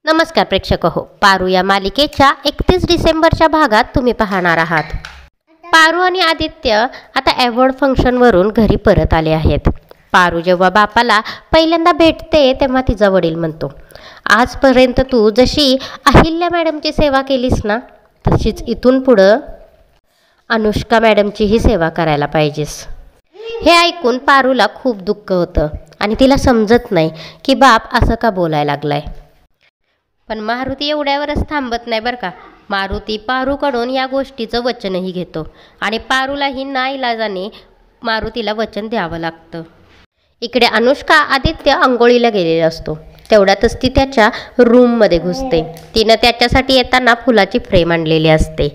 नमस्कार प्रेक्षक हो, पारू या मालिकेच्या 31 डिसेंबरच्या भागात तुम्ही पाहणार आहात। पारू आणि आदित्य आता अवॉर्ड फंक्शनवरून घरी परत आले आहेत। पारू जेव्हा बापाला पहिल्यांदा भेटते तेव्हा तिचा वडील म्हणतो, आजपर्यंत तू जशी अहिल्या मॅडमची सेवा केलीस ना, तशीच इथून पुढं अनुष्का मॅडमचीही सेवा करायला पाहिजेस। हे ऐकून पारूला खूप दुःख होतं आणि तिला समजत नाही की बाप असं का बोलायला लागलाय। पण मारुती एवढ्यावरच थांबत नाही बरं का। मारुती पारूकडून या गोष्टीचं वचनही घेतो आणि पारूलाही नाईलाजाने मारुतीला वचन द्यावं लागतं। इकडे अनुष्का आदित्य अंघोळीला गेलेला असतो, तेवढ्यातच ती त्याच्या रूममध्ये घुसते। तिनं त्याच्यासाठी येताना फुलाची फ्रेम आणलेली असते,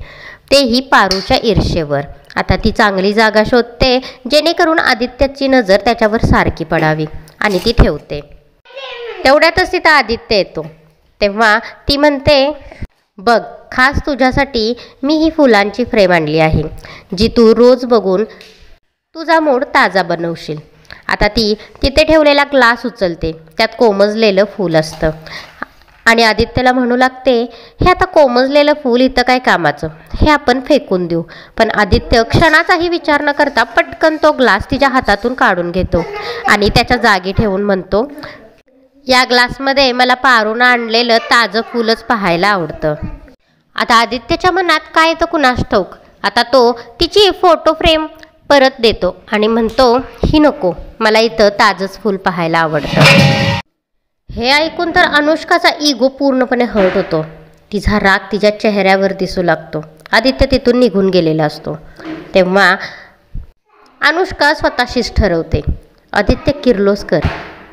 तेही पारूच्या ईर्षेवर। आता ती चांगली जागा शोधते जेणेकरून आदित्याची नजर त्याच्यावर सारखी पडावी आणि ती ठेवते। तेवढ्यातच तिथं आदित्य येतो, तेव्हा ती म्हणते, बघ खास तुझ्यासाठी मी ही फुलांची फ्रेम आणली आहे, जी तू रोज बघून तुझा मूड ताजा बनवशील। आता ती तिथे ठेवलेला ग्लास उचलते, त्यात कोमजलेलं फूल असतं आणि आदित्यला म्हणू लागते, हे आता कोमजलेलं फूल इथं काय कामाचं, हे आपण फेकून देऊ। पण आदित्य क्षणाचाही विचार न करता पटकन तो ग्लास तिच्या हातातून काढून घेतो आणि त्याच्या जागी ठेवून म्हणतो, या ग्लासमध्ये मला पारूनं आणलेलं ताजं फूलच पाहायला आवडतं। आता आदित्यच्या मनात काय तर कुणास ठाऊक, आता तो तिची फोटो फ्रेम परत देतो आणि म्हणतो, ही नको, मला इथं ताजंच फूल पाहायला आवडतं। हे ऐकून तर अनुष्काचा इगो पूर्णपणे हर्ट होतो, तिचा राग तिच्या चेहऱ्यावर दिसू लागतो। आदित्य तिथून निघून गेलेला असतो, तेव्हा अनुष्का स्वतःशीच ठरवते, आदित्य किर्लोस्कर,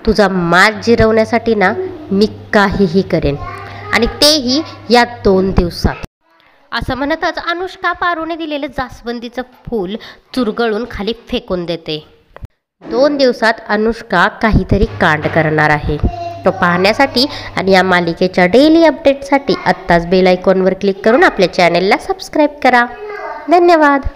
तुझा माज जिरवण्यासाठी ना मी काहीही करेन आणि तेही या 2 दिवसात। असं म्हणतच अनुष्का पारूने दिलेलं जास्वंदीचं फूल चुरगळून खाली फेकून देते। 2 दिवसात अनुष्का काहीतरी कांड करणार आहे, तो पाहण्यासाठी आणि या मालिकेच्या डेली अपडेटसाठी आत्ताच बेल आयकॉनवर क्लिक करून आपल्या चॅनेलला सबस्क्राईब करा। धन्यवाद।